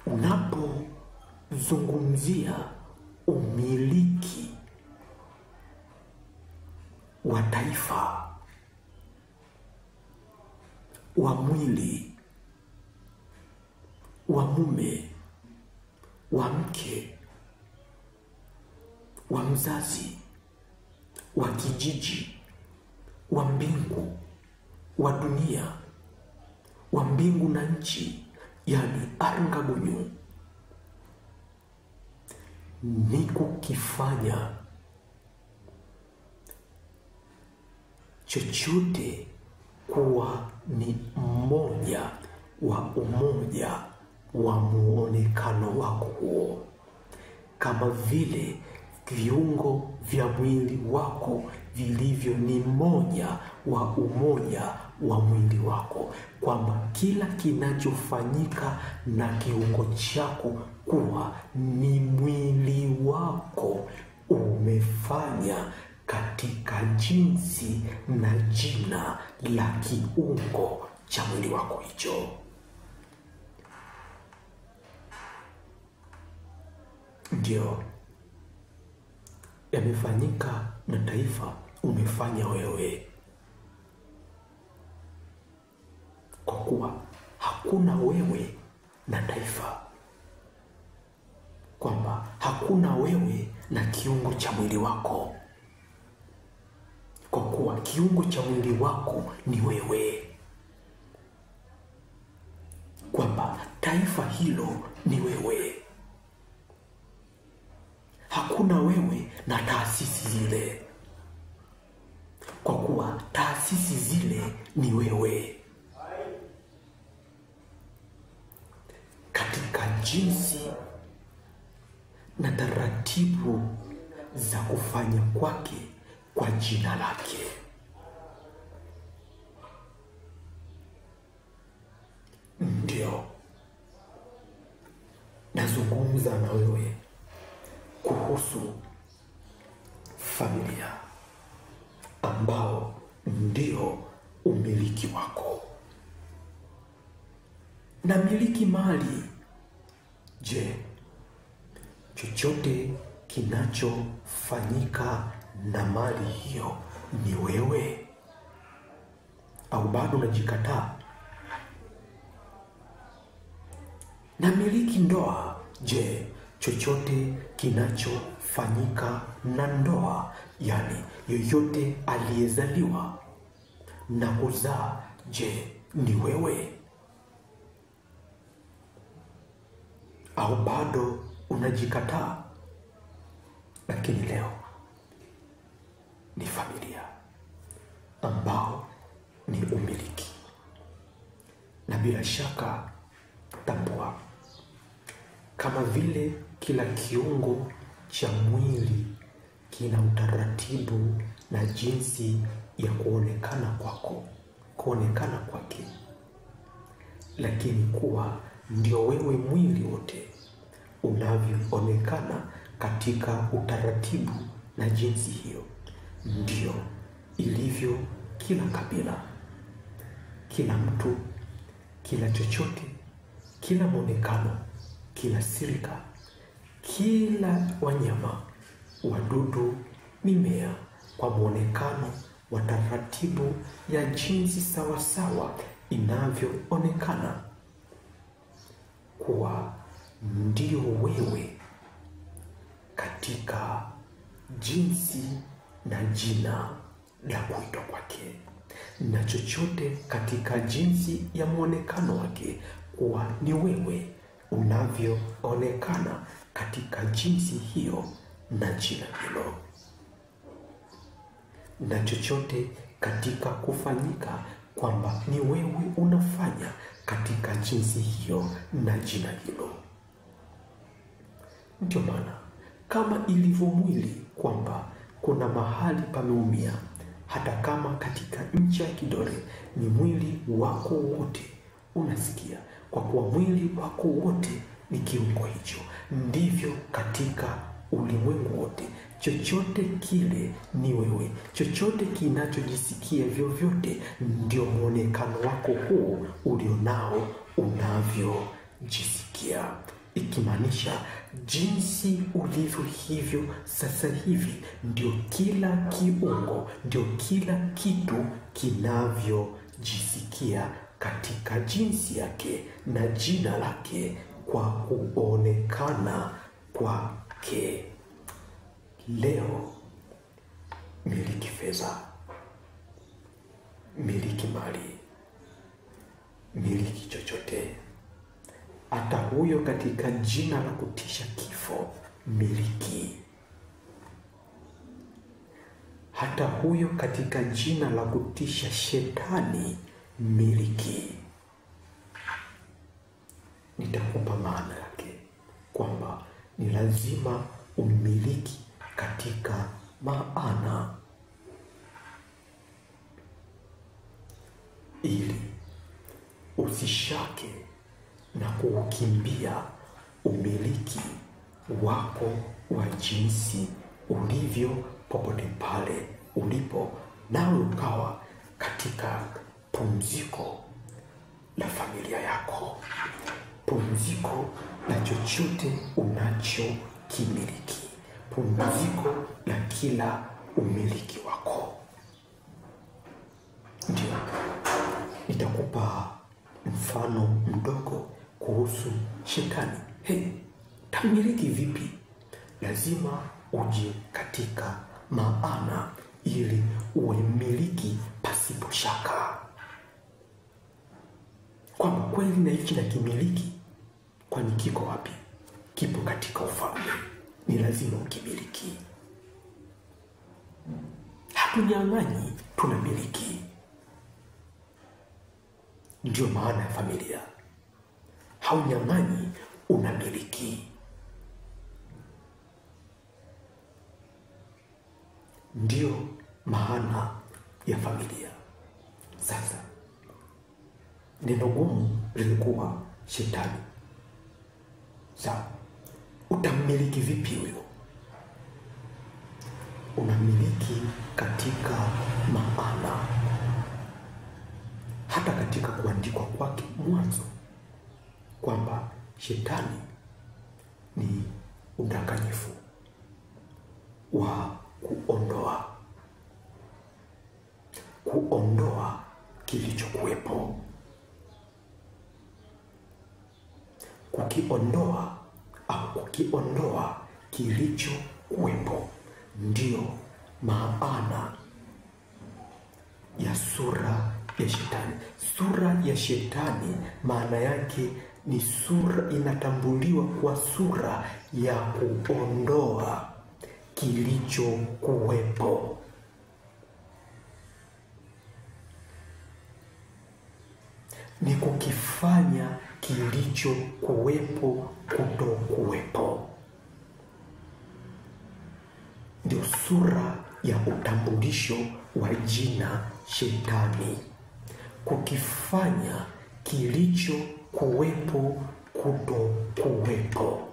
unapozungumzia umiliki wa taifa, wa mwili, wa mume, wa mke, wa mzazi, wa kijiji, wa mbingu, wa dunia, wa mbingu na nchi, yani Arngabunyu, ni kukifanya chochote kuwa ni mmoja wa umoja wa muonekano wako huo, kama vile viungo vya mwili wako vilivyo ni mmoja wa umoja wa mwili wako, kwamba kila kinachofanyika na kiungo chako kuwa ni mwili wako umefanya katika jinsi na jina la kiungo cha mwili wako hicho. Ndio yamefanyika na taifa umefanya wewe, kwa kuwa hakuna wewe na taifa, kwamba hakuna wewe na kiungo cha mwili wako, kwa kuwa kiungo cha mwili wako ni wewe, kwamba taifa hilo ni wewe. Hakuna wewe na taasisi zile, kwa kuwa taasisi zile ni wewe. Katika jinsi na taratibu za kufanya kwake kwa jina lake. Ndio nazungumza na wewe kuhusu familia, ambao ndio umiliki wako. Na miliki mali. Je, chochote kinachofanyika na mali hiyo ni wewe, au bado unajikataa? Na miliki ndoa. Je, chochote kinachofanyika na ndoa, yani yoyote aliyezaliwa na kuzaa, je, ni wewe, au bado unajikataa? Lakini leo ni familia ambao ni umiliki, na bila shaka tambua, kama vile kila kiungo cha mwili kina utaratibu na jinsi ya kuonekana kwake, lakini kuwa ndio wewe mwili wote unavyoonekana katika utaratibu na jinsi hiyo, ndio ilivyo kila kabila, kila mtu, kila chochote, kila muonekano, kila silika, kila wanyama, wadudu, mimea, kwa muonekano wa taratibu ya jinsi sawasawa inavyoonekana, kuwa ndio wewe katika jinsi na jina la kuitwa kwake, na chochote katika jinsi ya muonekano wake, kuwa ni wewe unavyoonekana katika jinsi hiyo na jina hilo, na chochote katika kufanyika, kwamba ni wewe unafanya katika jinsi hiyo na jina hilo. Ndio maana kama ilivyo mwili, kwamba kuna mahali pameumia, hata kama katika ncha ya kidole ni mwili wako wote unasikia, kwa kuwa mwili wako wote ni kiungo hicho. Ndivyo katika ulimwengu wote, chochote kile ni wewe. Chochote kinachojisikia vyovyote ndio muonekano wako huu ulionao unavyojisikia. Ikimaanisha jinsi ulivyo hivyo sasa hivi ndio kila kiungo, ndio kila kitu kinavyojisikia katika jinsi yake na jina lake kwa kuonekana kwake. Leo miliki fedha, miliki mali, miliki chochote. Hata huyo katika jina la kutisha kifo, miliki. Hata huyo katika jina la kutisha shetani, miliki. Nitakupa maana yake kwamba ni lazima umiliki katika maana, ili usishake na kuukimbia umiliki wako wa jinsi ulivyo popote pale ulipo, nawe ukawa katika pumziko la familia yako, pumziko la chochote unachokimiliki, pumziko la kila umiliki wako. Ndio nitakupa mfano mdogo kuhusu shetani. Tamiliki vipi? Lazima uje katika maana ili uwe miliki pasipo shaka, kwamba kweli na hichi na kimiliki. Kwani kiko wapi? Kipo katika ufalme, ni lazima ukimiliki. Hatunyang'anyi, tunamiliki. Ndio maana ya familia. Haunyang'anyi, unamiliki. Ndio maana ya familia. Sasa neno gumu lilikuwa shetani. Sawa, utamiliki vipi huyo? Unamiliki katika maana. Hata katika kuandikwa kwake mwanzo kwamba shetani ni udanganyifu wa kuondoa kilichokuwepo, kukiondoa kilichokuwepo. Ndio maana ya sura ya shetani. Sura ya shetani maana yake ni sura, inatambuliwa kwa sura ya kuondoa kilichokuwepo. Ni kukifanya kilichokuwepo kutokuwepo. Ndio sura ya utambulisho wa jina shetani, kukifanya kilichokuwepo kutokuwepo.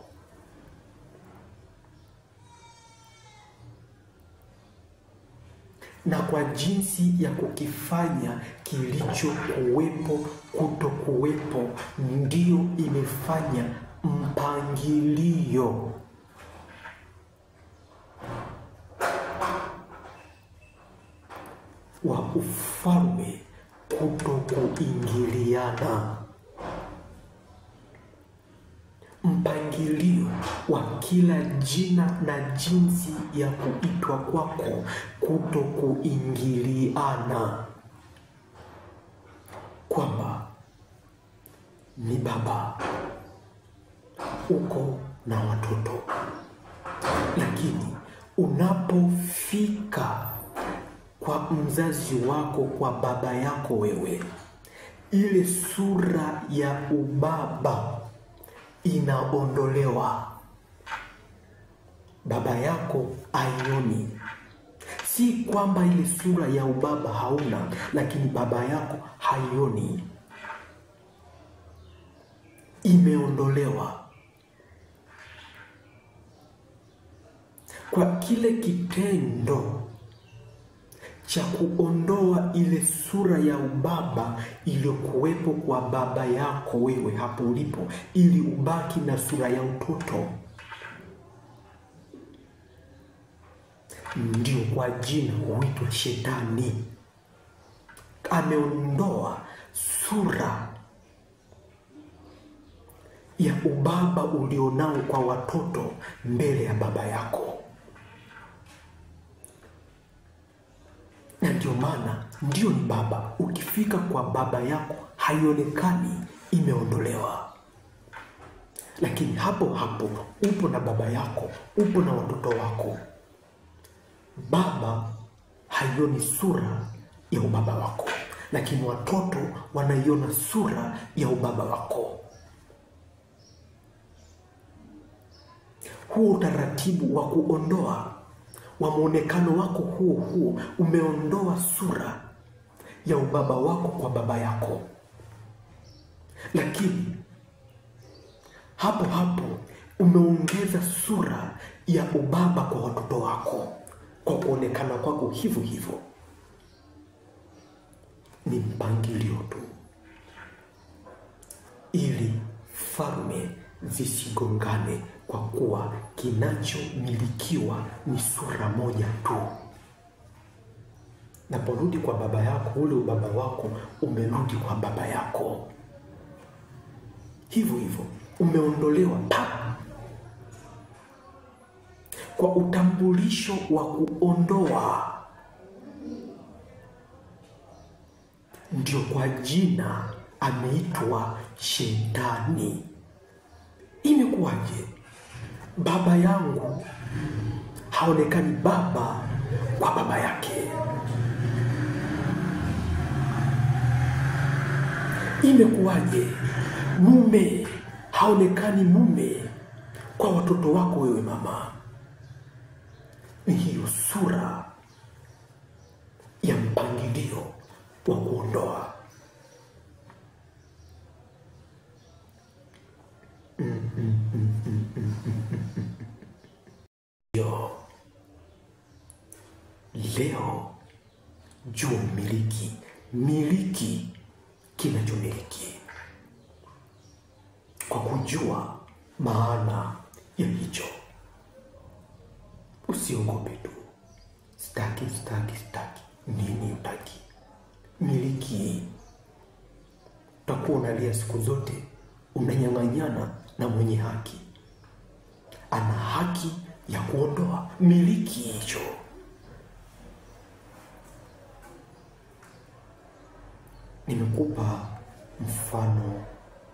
Na kwa jinsi ya kukifanya kilichokuwepo kutokuwepo, ndio imefanya mpangilio wa ufalme kutokuingiliana, mpangilio wa kila jina na jinsi ya kuitwa kwako kutokuingiliana, kwamba ni baba, uko na watoto, lakini unapofika kwa mzazi wako, kwa baba yako wewe, ile sura ya ubaba inaondolewa. Baba yako aioni. Si kwamba ile sura ya ubaba hauna, lakini baba yako haioni, imeondolewa. Kwa kile kitendo cha kuondoa ile sura ya ubaba iliyokuwepo kwa baba yako wewe hapo ulipo, ili ubaki na sura ya utoto, ndio kwa jina huitwa Shetani. Ameondoa sura ya ubaba ulionao kwa watoto mbele ya baba yako. Na ndio maana ndio ni baba, ukifika kwa baba yako haionekani, imeondolewa. Lakini hapo hapo upo na baba yako, upo na watoto wako. Baba haioni sura ya ubaba wako, lakini watoto wanaiona sura ya ubaba wako. Huo utaratibu wa kuondoa wa muonekano wako huo umeondoa sura ya ubaba wako kwa baba yako. Lakini hapo hapo umeongeza sura ya ubaba kwa watoto wako kwa kuonekana kwako hivyo hivyo. Ni mpangilio tu, ili falme zisigongane, kwa kuwa kinachomilikiwa ni sura moja tu. Naporudi kwa baba yako, ule ubaba wako umerudi kwa baba yako. Hivyo hivyo umeondolewa kwa utambulisho wa kuondoa. Ndio kwa jina ameitwa Shetani. Imekuwaje? Baba yangu haonekani baba kwa baba yake. Imekuwaje? Mume haonekani mume kwa watoto wako wewe mama. Ni hiyo sura ya mpangilio wa kuondoa. Leo jua miliki kinachomiliki, kwa kujua maana ya hicho. Usiogope tu, staki. Nini utaki? Miliki. Utakuwa unalia siku zote, unanyang'anyana na mwenye haki. Ana haki ya kuondoa. Miliki hicho. Nimekupa mfano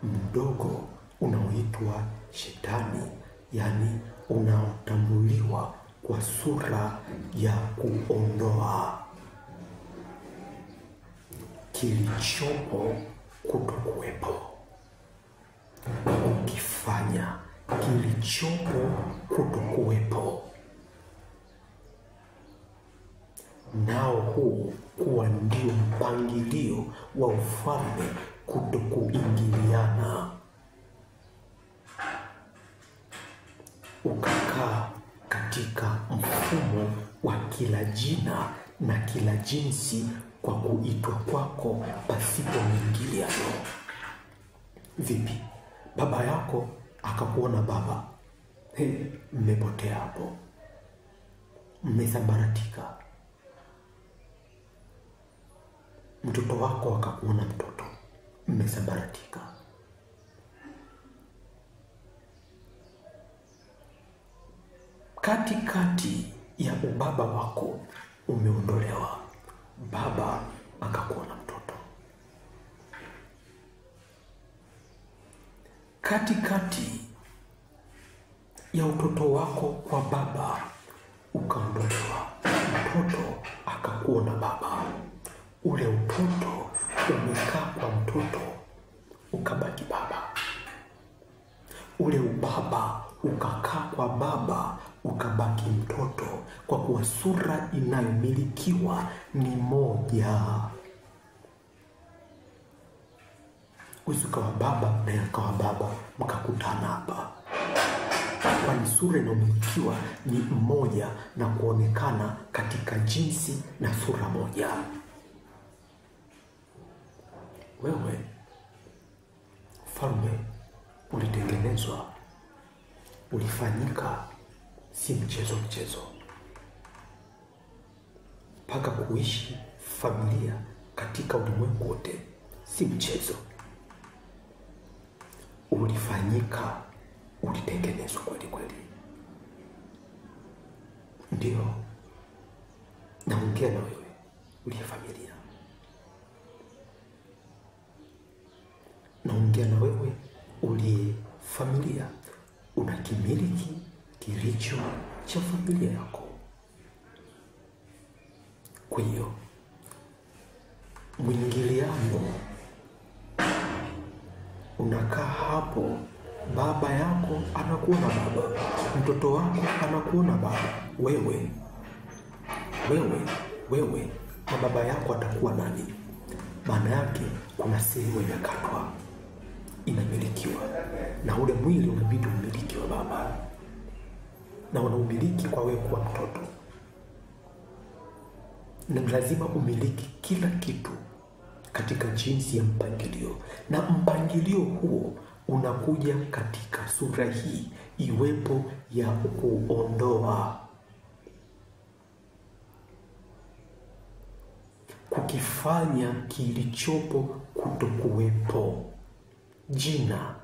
mdogo unaoitwa Shetani, yani unaotambuliwa kwa sura ya kuondoa kilichopo kutokuwepo, ukifanya kilichopo kutokuwepo. Nao huu kuwa ndio mpangilio wa ufalme, kutokuingiliana. Ukakaa katika mfumo wa kila jina na kila jinsi kwa kuitwa kwako pasipo mwingiliano. Vipi? Baba yako akakuona baba, mmepotea hapo, mmesambaratika. Mtoto wako akakuona mtoto, mmesambaratika. Katikati ya ubaba wako umeondolewa, baba akakuona mtoto. Katikati ya utoto wako kwa baba ukaondolewa, mtoto akakuona baba. Ule utoto umekaa kwa mtoto, ukabaki baba. Ule ubaba ukakaa kwa baba, ukabaki mtoto, kwa kuwa sura inayomilikiwa ni moja. Ukawa baba na akawa baba, mkakutana hapa, kwani sura inayomilikiwa ni mmoja na kuonekana katika jinsi na sura moja. Wewe ufalme ulitengenezwa, ulifanyika, si mchezo. Mpaka kuishi familia katika ulimwengu wote si mchezo. Ulifanyika, ulitengenezwa kweli. Ndio naongea na wewe uliye familia, naongea na wewe uliye familia, unakimiliki kilicho cha familia yako. Kwa hiyo mwingiliano, unakaa hapo, baba yako anakuona baba, mtoto wako anakuona baba, wewe na baba yako atakuwa nani? Maana yake kuna sehemu imekatwa, inamilikiwa, na ule mwili unabidi umiliki wa baba, na unaumiliki kwa wewe kuwa mtoto, na lazima umiliki kila kitu katika jinsi ya mpangilio, na mpangilio huo unakuja katika sura hii iwepo ya kuondoa, kukifanya kilichopo kutokuwepo. Jina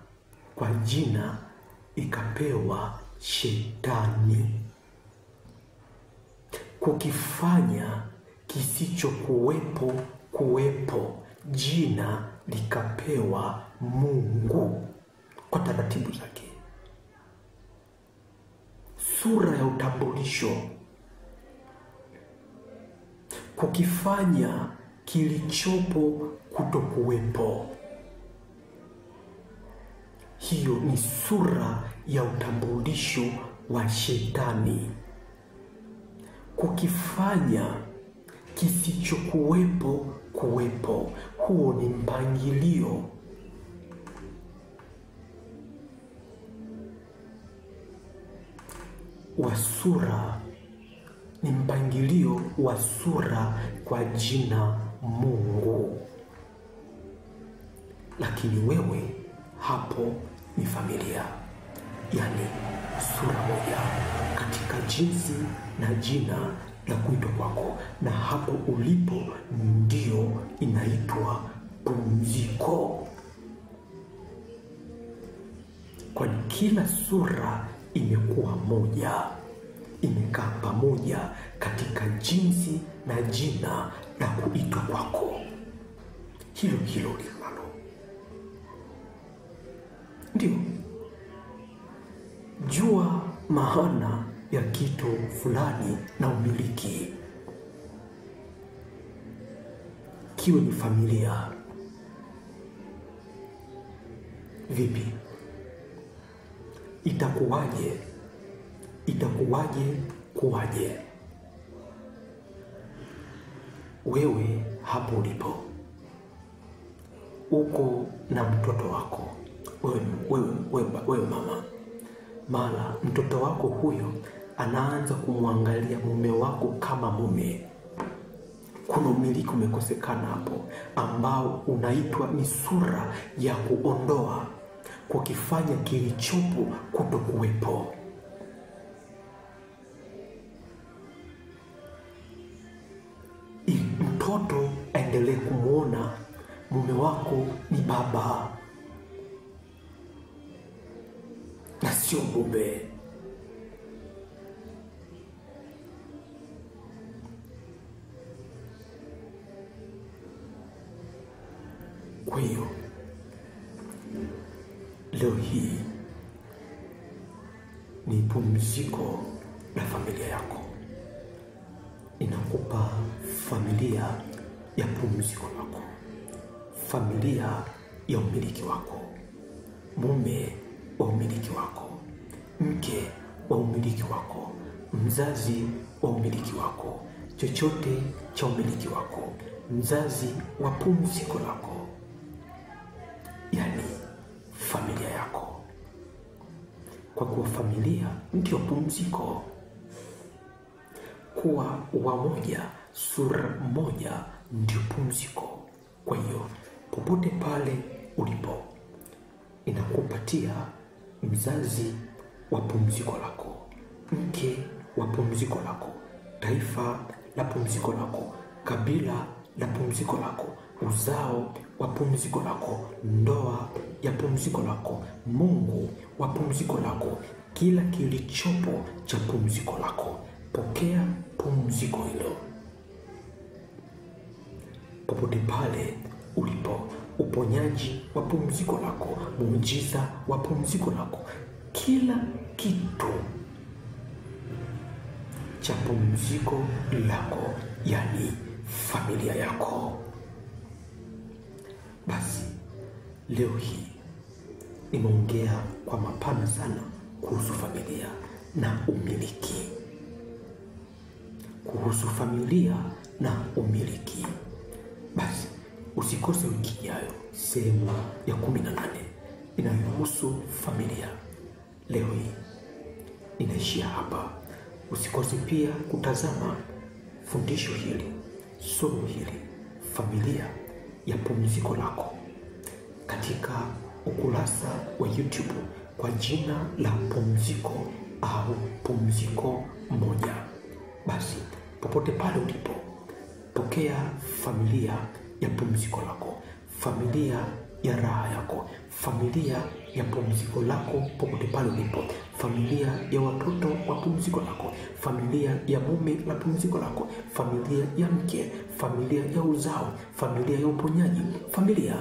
kwa jina ikapewa Shetani, kukifanya kisichokuwepo kuwepo, jina likapewa Mungu kwa taratibu zake. Sura ya utambulisho, kukifanya kilichopo kutokuwepo, hiyo ni sura ya utambulisho wa Shetani. Kukifanya kisichokuwepo kuwepo, huo ni mpangilio wa sura, ni mpangilio wa sura kwa jina Mungu. Lakini wewe hapo ni familia, yani sura moja katika jinsi na jina la kuitwa kwako, na hapo ulipo ndio inaitwa pumziko, kwani kila sura imekuwa moja, imekaa pamoja katika jinsi na jina la kuitwa kwako, hilo linalo. Ndio jua maana ya kitu fulani na umiliki, kiwe ni familia. Vipi? Itakuwaje? Kuwaje? Wewe hapo ulipo, uko na mtoto wako, wewe mama, mara mtoto wako huyo anaanza kumwangalia mume wako kama mume. Kuna umiliki umekosekana hapo, ambao unaitwa ni sura ya kuondoa, kukifanya kilichopo kutokuwepo. Mtoto aendelee kumuona mume wako ni baba na sio mume. Kwa hiyo leo hii ni pumziko la familia yako. Inakupa familia ya pumziko lako, familia ya umiliki wako, mume wa umiliki wako, mke wa umiliki wako, mzazi wa umiliki wako, chochote cha umiliki wako, mzazi wa pumziko lako, yani familia yako. Kwa kuwa familia ndio pumziko. Kuwa wamoja, sura moja ndio pumziko. Kwa hiyo popote pale ulipo, inakupatia mzazi wa pumziko lako, mke wa pumziko lako, taifa la pumziko lako, kabila la pumziko lako, uzao wa pumziko lako, ndoa ya pumziko lako, Mungu wa pumziko lako, kila kilichopo cha pumziko lako. Pokea pumziko hilo popote pale ulipo. Uponyaji wa pumziko lako, muujiza wa pumziko lako, kila kitu cha pumziko lako, yani familia yako. Basi leo hii nimeongea kwa mapana sana kuhusu familia na umiliki. Kuhusu familia na umiliki. Basi usikose wiki ijayo sehemu ya 18 inayohusu familia. Leo hii inaishia hapa. Usikose pia kutazama fundisho hili, somo hili, familia ya pumziko lako, katika ukurasa wa YouTube kwa jina la Pumziko au Pumziko Moja. Basi popote pale ulipo, pokea familia ya pumziko lako, familia ya raha yako, familia ya pumziko lako popote pale ulipo, familia ya watoto wa pumziko lako, familia ya mume la pumziko lako, familia ya mke, familia ya uzao, familia ya uponyaji, familia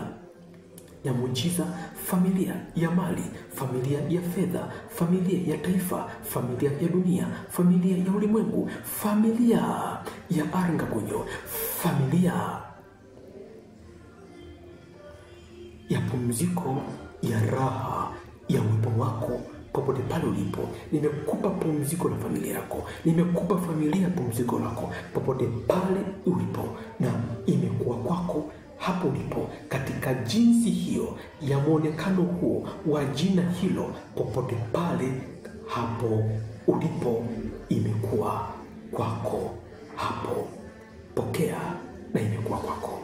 ya muujiza, familia ya mali, familia ya fedha, familia ya taifa, familia ya dunia, familia ya ulimwengu, familia ya Aringakunyo, familia ya pumziko ya raha ya uwepo wako popote pale ulipo. Nimekupa pumziko la familia yako, nimekupa familia pumziko lako popote pale ulipo, na imekuwa kwako hapo ulipo, katika jinsi hiyo ya muonekano huo wa jina hilo, popote pale hapo ulipo, imekuwa kwako hapo. Pokea na imekuwa kwako.